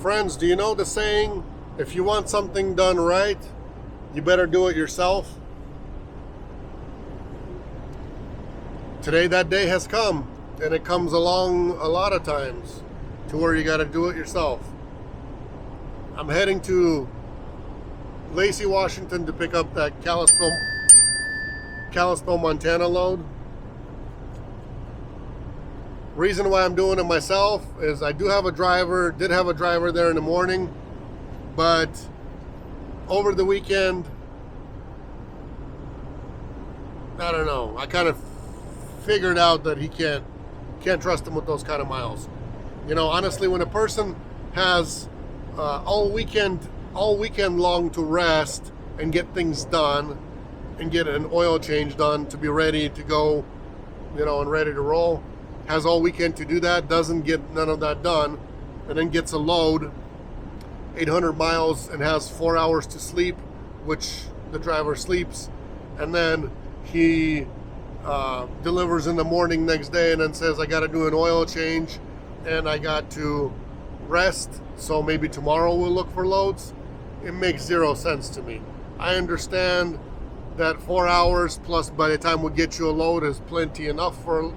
Friends, do you know the saying, if you want something done right, you better do it yourself? Today that day has come, and it comes along a lot of times to where you got to do it yourself. I'm heading to Lacey, Washington to pick up that Kalispell, Montana load. Reason why I'm doing it myself is I did have a driver there in the morning, but over the weekend, I don't know, I kind of figured out that he can't trust him with those kind of miles. You know, honestly, when a person has all weekend long to rest and get things done and get an oil change done to be ready to go, you know, and ready to roll, has all weekend to do that, doesn't get none of that done, and then gets a load 800 miles and has 4 hours to sleep, which the driver sleeps, and then he delivers in the morning next day and then says, I got to do an oil change and I got to rest, so maybe tomorrow we'll look for loads. It makes zero sense to me. I understand that 4 hours plus by the time we get you a load is plenty enough for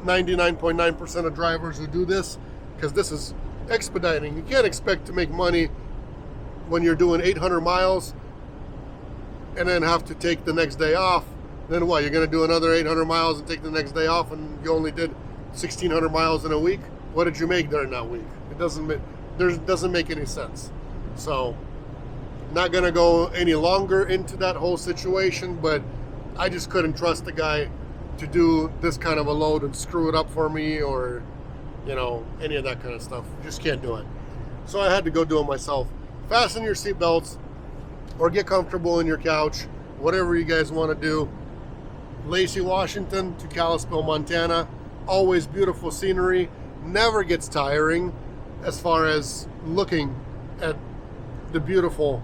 99.9% of drivers who do this, because this is expediting. You can't expect to make money when you're doing 800 miles and then have to take the next day off. Then what, you're going to do another 800 miles and take the next day off, and you only did 1,600 miles in a week? What did you make during that week? It doesn't make any sense. So, not going to go any longer into that whole situation, but I just couldn't trust the guy to do this kind of a load and screw it up for me, or, you know, any of that kind of stuff. Just can't do it. So I had to go do it myself. Fasten your seatbelts or get comfortable in your couch, whatever you guys want to do. Lacey, Washington to Kalispell, Montana. Always beautiful scenery. Never gets tiring as far as looking at the beautiful,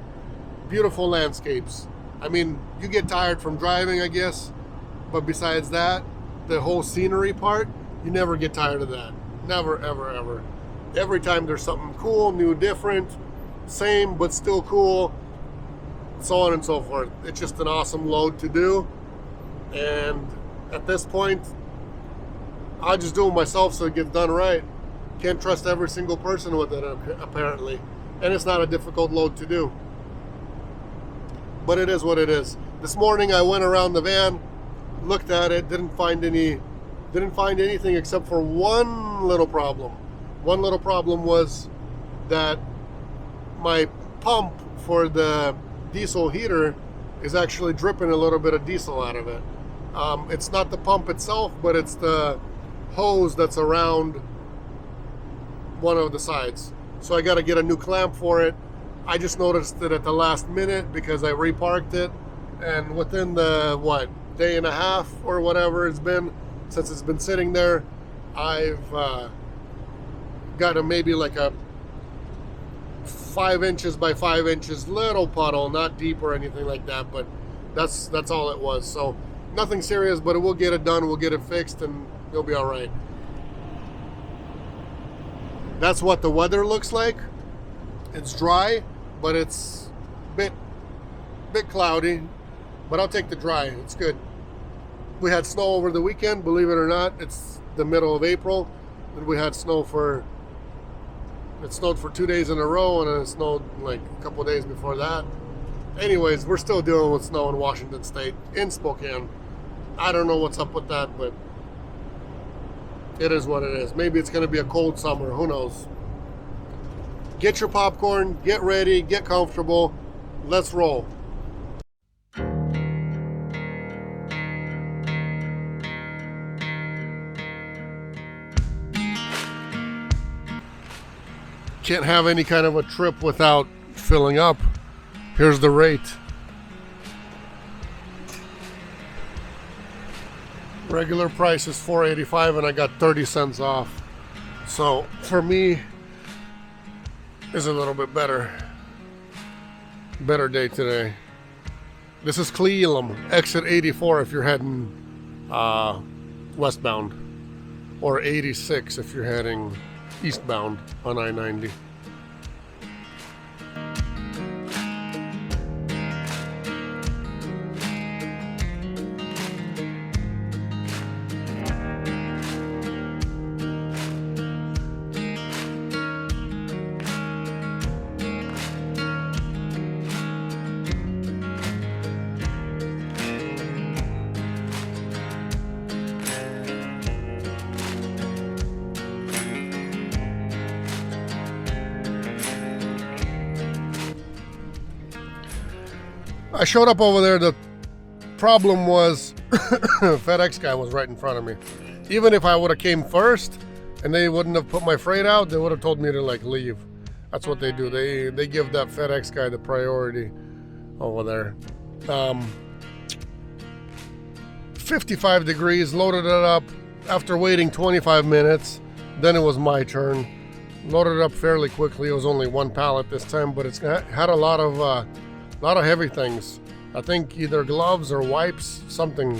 beautiful landscapes. I mean, you get tired from driving, I guess, but besides that, the whole scenery part, you never get tired of that. Never, ever, ever. Every time there's something cool, new, different, same, but still cool, so on and so forth. It's just an awesome load to do. And at this point, I'll just do it myself so it gets done right. Can't trust every single person with it, apparently. And it's not a difficult load to do. But it is what it is. This morning I went around the van, looked at it, didn't find anything except for one little problem. One little problem was that my pump for the diesel heater is actually dripping a little bit of diesel out of it. It's not the pump itself, but it's the hose that's around one of the sides. So I got to get a new clamp for it. I just noticed it at the last minute because I reparked it, and within the day and a half or whatever it's been since it's been sitting there, I've got maybe like a 5 inches by 5 inches little puddle, not deep or anything like that, but that's all it was. So nothing serious, but we'll get it done, we'll get it fixed, and it'll be all right. That's what the weather looks like. It's dry, but it's a bit cloudy, but I'll take the dry. It's good. We had snow over the weekend, believe it or not. It's the middle of April, and we had snow it snowed for 2 days in a row, and then it snowed like a couple of days before that. Anyways, we're still dealing with snow in Washington State, in Spokane. I don't know what's up with that, but it is what it is. Maybe it's going to be a cold summer. Who knows? Get your popcorn, get ready, get comfortable. Let's roll. Can't have any kind of a trip without filling up. Here's the rate. Regular price is $4.85 and I got 30 cents off. So for me, it's a little bit better. Better day today. This is Cleveland, exit 84 if you're heading westbound, or 86 if you're heading eastbound on I-90. I showed up over there. The problem was FedEx guy was right in front of me. Even if I would have came first and they wouldn't have put my freight out, they would have told me to like leave. That's what they do. They give that FedEx guy the priority over there. 55 degrees, loaded it up after waiting 25 minutes. Then it was my turn. Loaded it up fairly quickly. It was only one pallet this time, but it's had a lot of heavy things. I think either gloves or wipes, something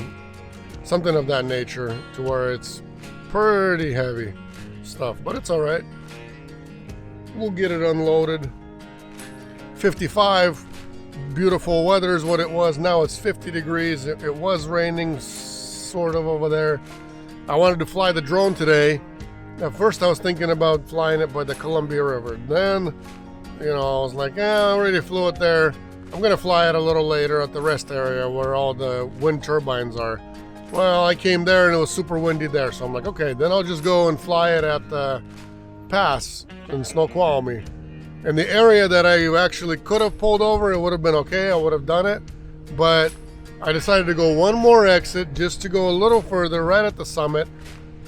of that nature, to where it's pretty heavy stuff, but it's all right. We'll get it unloaded. 55, beautiful weather is what it was. Now it's 50 degrees. It was raining sort of over there. I wanted to fly the drone today. At first I was thinking about flying it by the Columbia River. Then, I was like, I already flew it there. I'm gonna fly it a little later at the rest area where all the wind turbines are. Well, I came there and it was super windy there, so I'm like, okay, then I'll just go and fly it at the pass in Snoqualmie. In the area that I actually could have pulled over, it would have been okay, I would have done it, but I decided to go one more exit just to go a little further, right at the summit.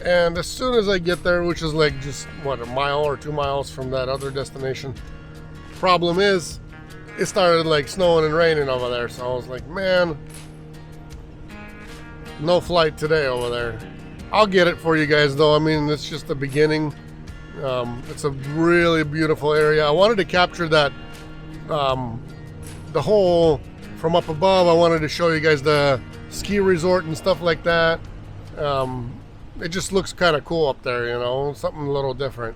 And as soon as I get there, which is like just, a mile or 2 miles from that other destination, problem is, it started like snowing and raining over there, so I was like, man, no flight today over there. I'll get it for you guys though. I mean, it's just the beginning. It's a really beautiful area. I wanted to capture that, the whole from up above. I wanted to show you guys the ski resort and stuff like that. It just looks kind of cool up there, something a little different.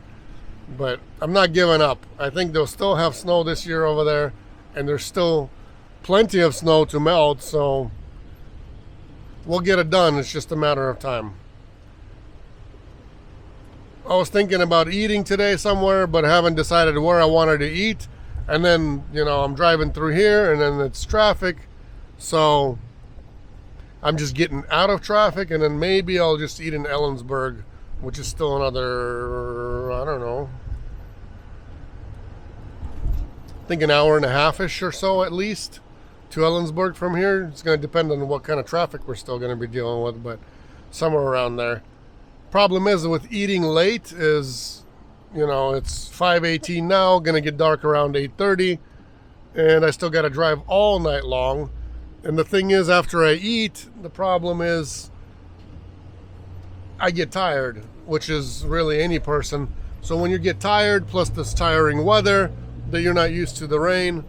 But I'm not giving up. I think they'll still have snow this year over there, and there's still plenty of snow to melt, so we'll get it done. It's just a matter of time. I was thinking about eating today somewhere, but haven't decided where I wanted to eat. And then, I'm driving through here, and then it's traffic. So I'm just getting out of traffic, and then maybe I'll just eat in Ellensburg, which is still another, I don't know, I think an hour and a half-ish or so at least to Ellensburg from here. It's going to depend on what kind of traffic we're still going to be dealing with, but somewhere around there. Problem is with eating late is, it's 5:18 now, going to get dark around 8:30, and I still got to drive all night long. And the thing is, after I eat, the problem is I get tired, which is really any person. So when you get tired, plus this tiring weather that you're not used to, the rain,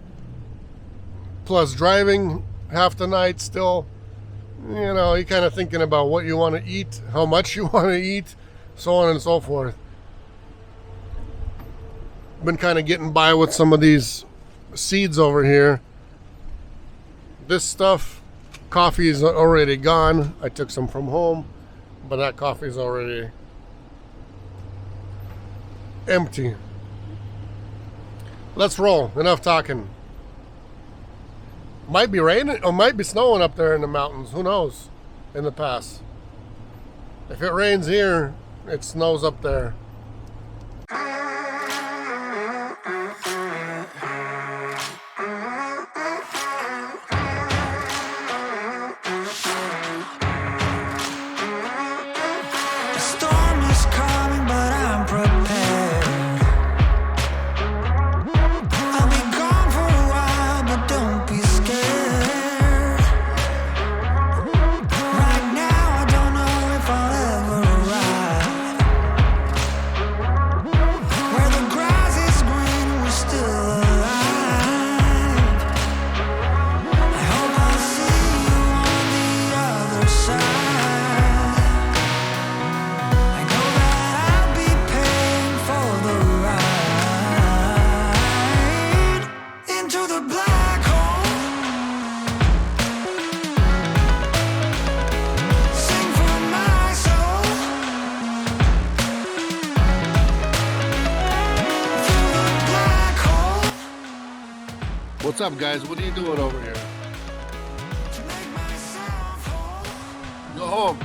plus driving half the night still, you're kind of thinking about what you want to eat, how much you want to eat, so on and so forth. Been kind of getting by with some of these seeds over here. This stuff, coffee is already gone. I took some from home, but that coffee is already empty. Let's roll. Enough talking. Might be raining or might be snowing up there in the mountains. Who knows? In the pass. If it rains here, it snows up there. What's up, guys? What are you doing over here? Go home.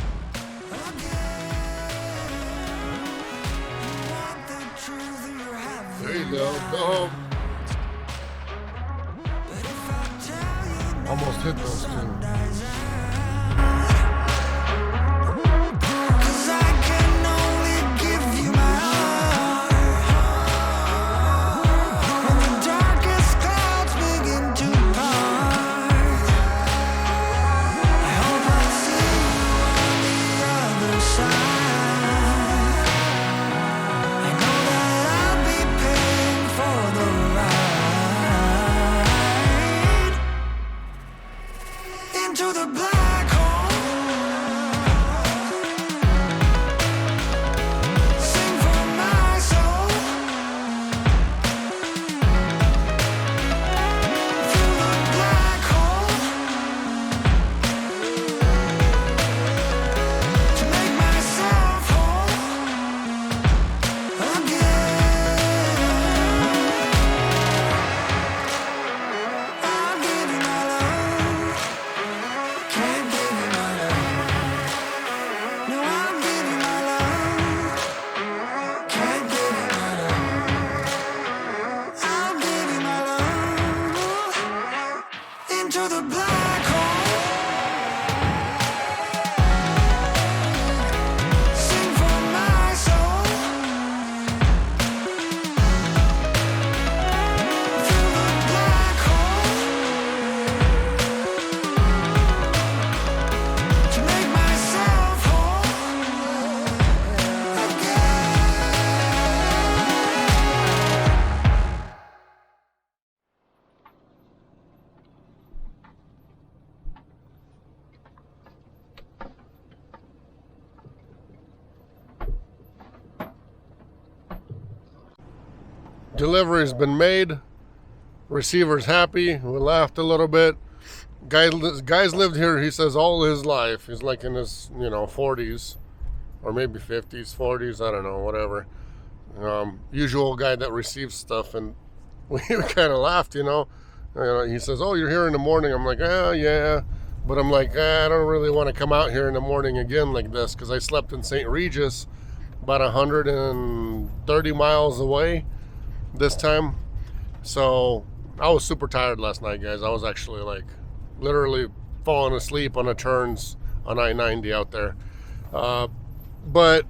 There you go. Go home. Almost hit those two. Into the black hole. Sing for my soul. Through the black hole. To make myself whole again. I'll give you my love. Can't give you my love. No, I'll give you my love. Can't give you my love. I'll give you my love. Into the black hole. Sing for my soul. Through the black hole. To make myself whole again. Delivery's been made. Receiver's happy. We laughed a little bit. Guy's lived here, he says, all his life. He's like in his, 40s. Or maybe 50s, 40s, I don't know, whatever. Usual guy that receives stuff. And we kind of laughed, He says, oh, you're here in the morning. I'm like, yeah. But I'm like, I don't really want to come out here in the morning again like this. Because I slept in St. Regis about 130 miles away this time. So I was super tired last night, guys. I was actually like literally falling asleep on the turns on I-90 out there. But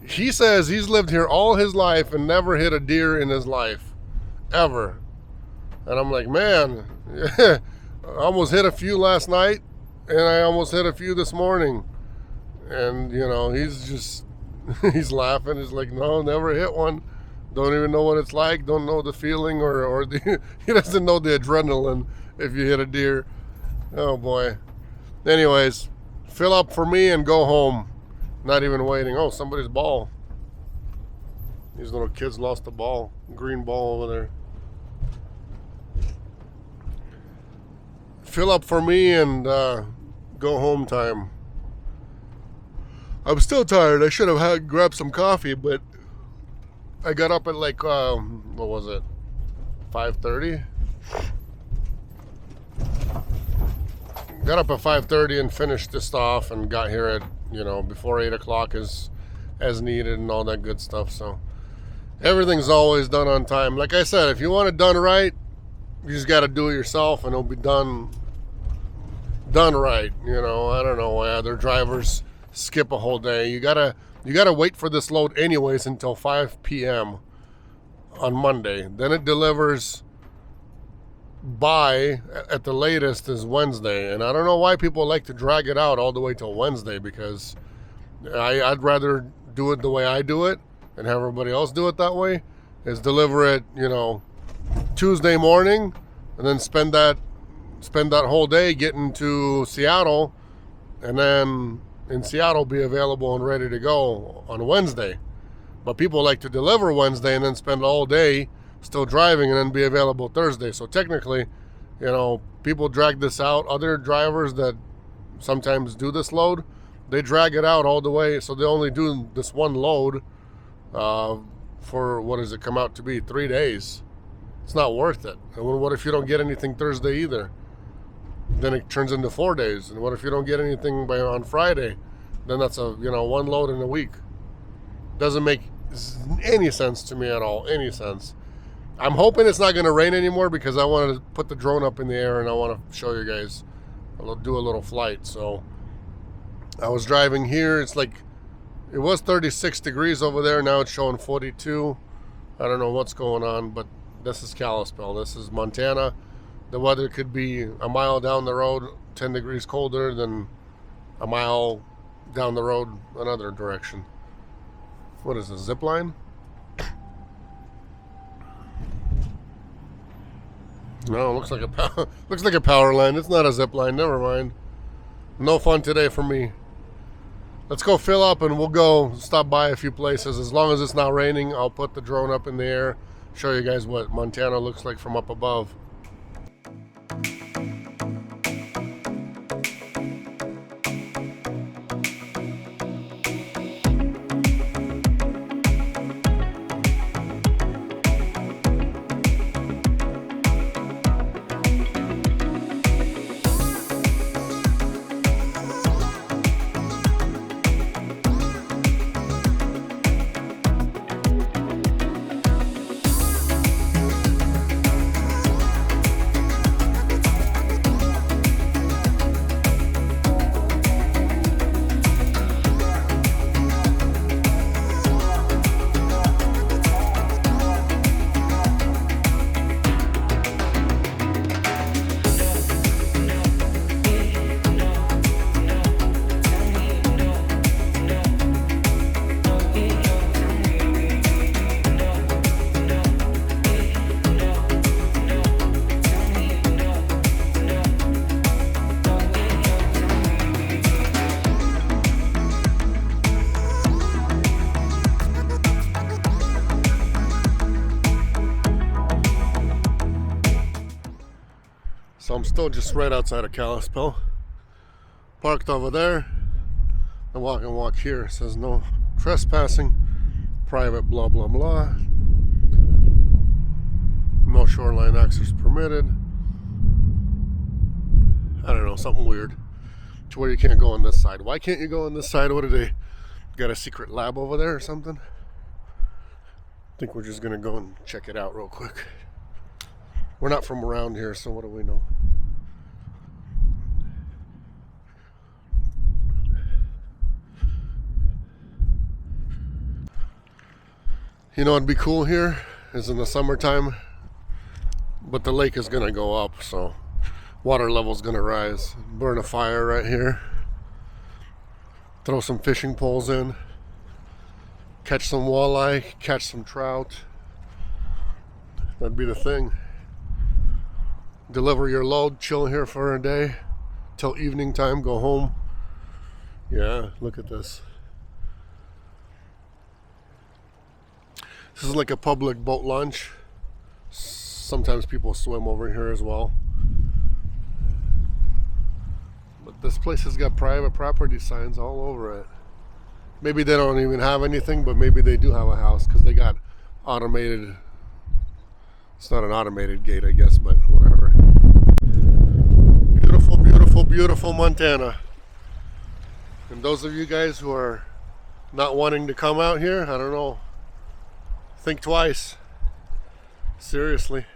he says he's lived here all his life and never hit a deer in his life. Ever. And I'm like, man, I almost hit a few last night and I almost hit a few this morning. And, he's just, he's laughing. He's like, no, never hit one. Don't even know what it's like. Don't know the feeling or he doesn't know the adrenaline if you hit a deer. Oh boy. Anyways, fill up for me and go home. Not even waiting. Oh, somebody's ball. These little kids lost the ball. Green ball over there. Fill up for me and go home time. I'm still tired. I should have grabbed some coffee, but I got up at like, what was it? 5:30? Got up at 5:30 and finished this off and got here at, before 8 o'clock as needed and all that good stuff. So everything's always done on time. Like I said, if you want it done right, you just got to do it yourself and it'll be done right. I don't know why other drivers skip a whole day. You gotta wait for this load anyways until 5 p.m. on Monday. Then it delivers by, at the latest, is Wednesday. And I don't know why people like to drag it out all the way till Wednesday, because I'd rather do it the way I do it and have everybody else do it that way, is deliver it, Tuesday morning and then spend that whole day getting to Seattle, and then in Seattle be available and ready to go on Wednesday. But people like to deliver Wednesday and then spend all day still driving and then be available Thursday. So technically, people drag this out. Other drivers that sometimes do this load, they drag it out all the way. So they only do this one load for, what does it come out to be, 3 days. It's not worth it. And what if you don't get anything Thursday either? Then it turns into 4 days. And what if you don't get anything on Friday? Then that's one load in a week. Doesn't make any sense to me at all. Any sense. I'm hoping it's not going to rain anymore because I want to put the drone up in the air and I want to show you guys. I'll do a little flight. So I was driving here. It's like, it was 36 degrees over there. Now it's showing 42. I don't know what's going on, but this is Kalispell. This is Montana. The weather could be a mile down the road, 10 degrees colder than a mile down the road another direction. What is this, zip line? No, looks like a power line. It's not a zip line. Never mind. No fun today for me. Let's go fill up and we'll go stop by a few places. As long as it's not raining, I'll put the drone up in the air, show you guys what Montana looks like from up above. So I'm still just right outside of Kalispell. Parked over there. The walk and walk here says no trespassing. Private blah blah blah. No shoreline access permitted. I don't know, something weird. To where you can't go on this side. Why can't you go on this side? What do they got, a secret lab over there or something? I think we're just gonna go and check it out real quick. We're not from around here, so what do we know? You know what'd be cool here is in the summertime, but the lake is gonna go up, so water level's gonna rise. Burn a fire right here. Throw some fishing poles in. Catch some walleye, catch some trout. That'd be the thing. Deliver your load, chill here for a day till evening time, go home. Yeah, look at this. This is like a public boat launch. Sometimes people swim over here as well. But this place has got private property signs all over it. Maybe they don't even have anything, but maybe they do have a house because they got automated. It's not an automated gate, I guess, but whatever. Beautiful, beautiful, beautiful Montana. And those of you guys who are not wanting to come out here, I don't know. Think twice. Seriously.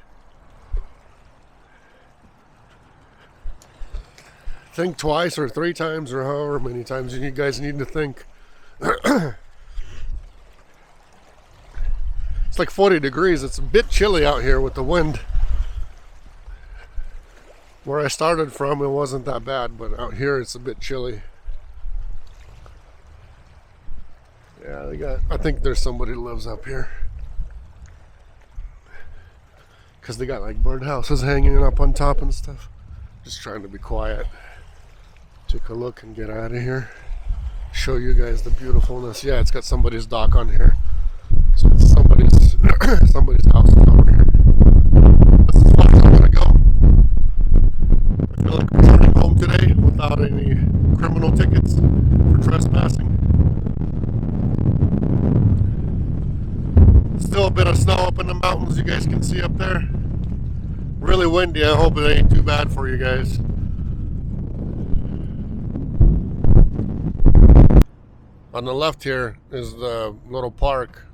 Think twice or 3 times or however many times you guys need to think. It's like 40 degrees. It's a bit chilly out here with the wind. Where I started from, it wasn't that bad, but out here it's a bit chilly. Yeah, I think there's somebody who lives up here. Because they got like birdhouses hanging up on top and stuff. Just trying to be quiet. Take a look and get out of here. Show you guys the beautifulness. Yeah, it's got somebody's dock on here. So it's somebody's house over here. This is where I'm gonna go. I feel like I'm returning home today without any criminal tickets for trespassing. Still a bit of snow up in the mountains, you guys can see up there. Really windy. I hope it ain't too bad for you guys. On the left here is the little park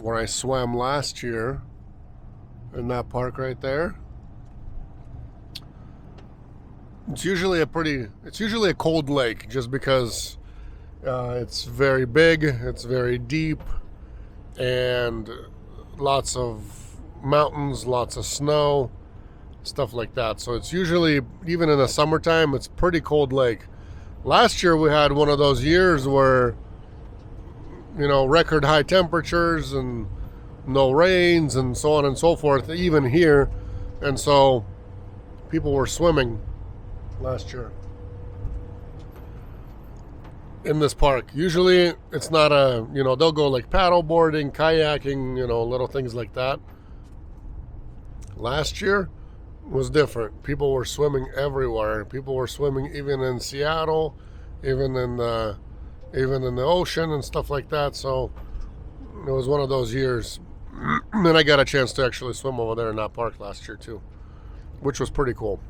where I swam last year in that park right there. It's usually a cold lake just because it's very big, it's very deep, and lots of mountains, lots of snow, stuff like that. So it's usually, even in the summertime, it's pretty cold lake. Last year we had one of those years where, record high temperatures and no rains and so on and so forth, even here. And so people were swimming last year in this park. Usually it's not they'll go like paddle boarding, kayaking, little things like that. Last year was different. People were swimming everywhere. People were swimming even in Seattle, even in the ocean and stuff like that. So it was one of those years. And I got a chance to actually swim over there in that park last year too, which was pretty cool.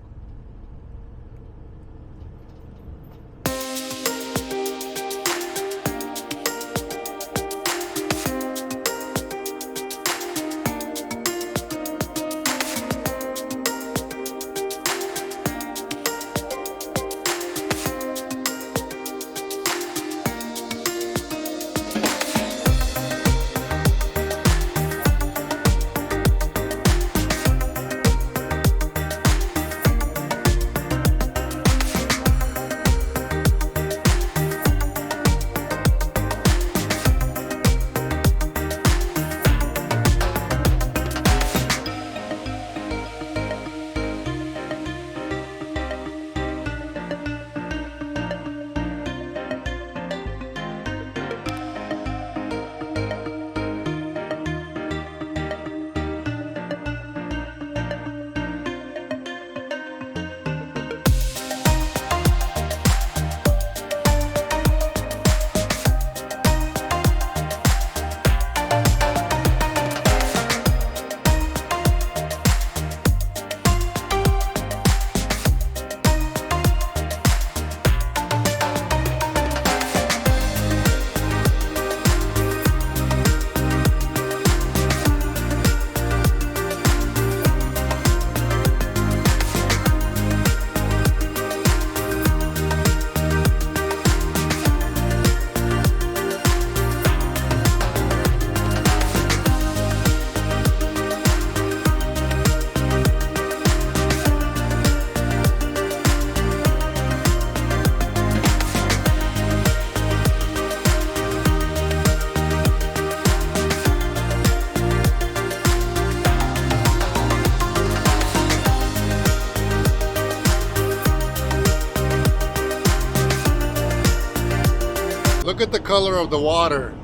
Look at the color of the water.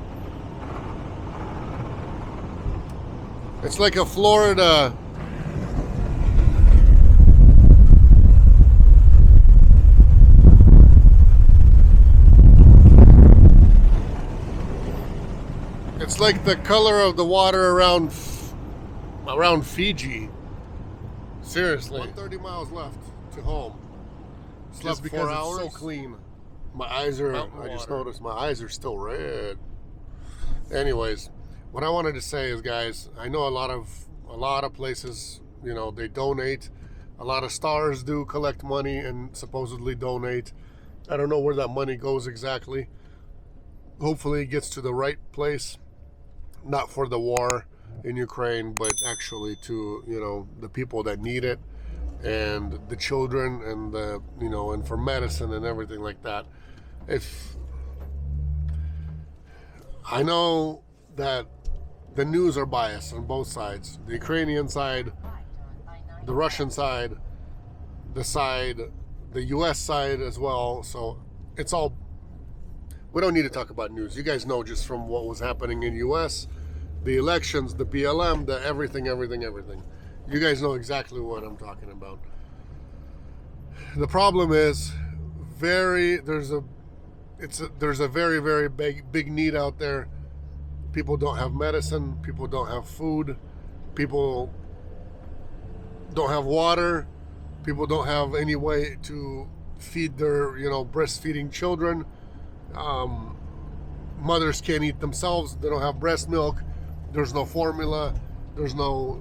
It's like a Florida. It's like the color of the water around Fiji. Seriously. 130 miles left to home. Slept 4 hours. It's so clean. My eyes are, I just noticed my eyes are still red. Anyways, what I wanted to say is, guys, I know a lot of places, they donate. A lot of stars do collect money and supposedly donate. I don't know where that money goes exactly. Hopefully it gets to the right place. Not for the war in Ukraine, but actually to, the people that need it, and the children, and the, and for medicine and everything like that. If I know that the news are biased on both sides, the Ukrainian side, the Russian side, the US side as well. So it's all, we don't need to talk about news. You guys know just from what was happening in US, the elections, the BLM, the everything. You guys know exactly what I'm talking about. The problem is there's a very, very big need out there. People don't have medicine, people don't have food, people don't have water, people don't have any way to feed their, breastfeeding children. Mothers can't eat themselves, they don't have breast milk. There's no formula. There's no,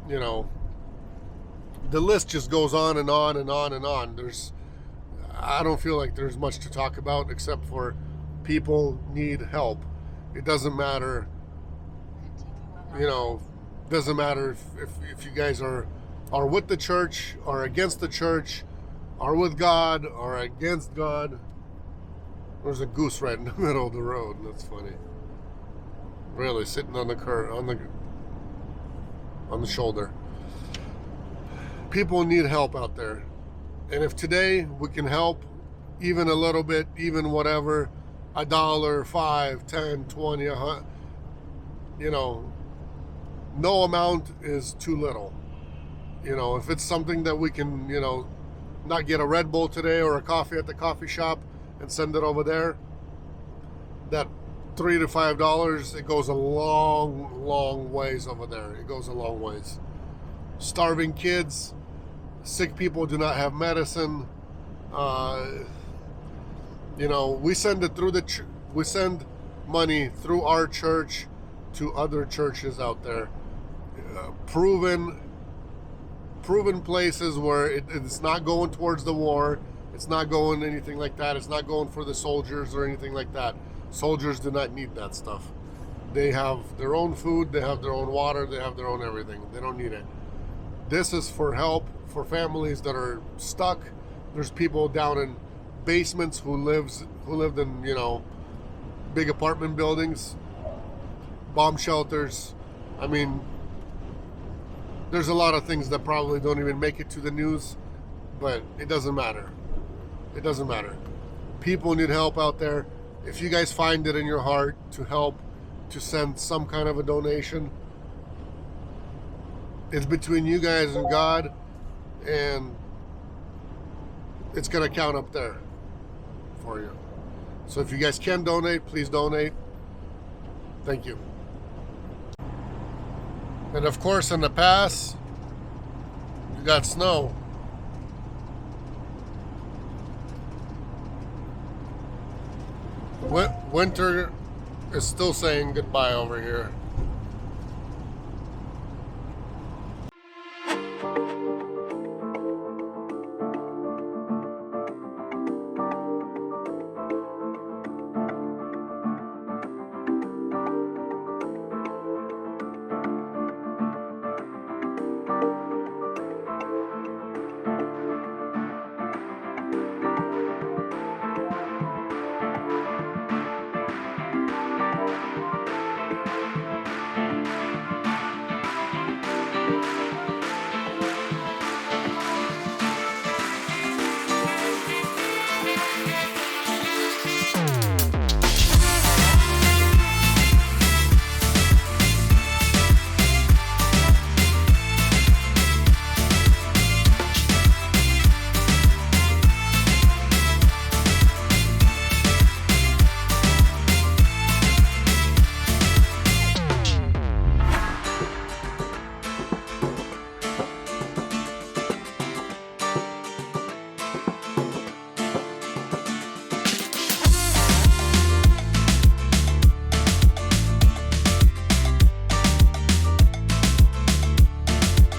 you know, the list just goes on and on and on and on. I don't feel like there's much to talk about except for people need help. It doesn't matter, you know, doesn't matter if you guys are with the church or against the church, or with God or against God. There's a goose right in the middle of the road. That's funny. Really, sitting on the on the shoulder. People need help out there. And if today we can help even a little bit, even whatever, $1, $5, $10, $20, $100, you know, no amount is too little. You know, if it's something that we can, you know, not get a Red Bull today or a coffee at the coffee shop and send it over there, that $3 to $5, it goes a long ways over there. It goes a long ways. Starving kids, sick people do not have medicine. You know, we send it through we send money through our church to other churches out there, proven places where it's not going towards the war. It's not going anything like that. It's not going for the soldiers or anything like that. Soldiers do not need that stuff. They have their own food. They have their own water. They have their own everything. They don't need it. This is for help for families that are stuck. There's people down in basements who lived in, you know, big apartment buildings, bomb shelters. I mean, there's a lot of things that probably don't even make it to the news, but it doesn't matter. It doesn't matter. People need help out there. If you guys find it in your heart to help, to send some kind of a donation, it's between you guys and God, and it's going to count up there for you. So if you guys can donate, please donate. Thank you. And of course, in the past, you got snow. Winter is still saying goodbye over here.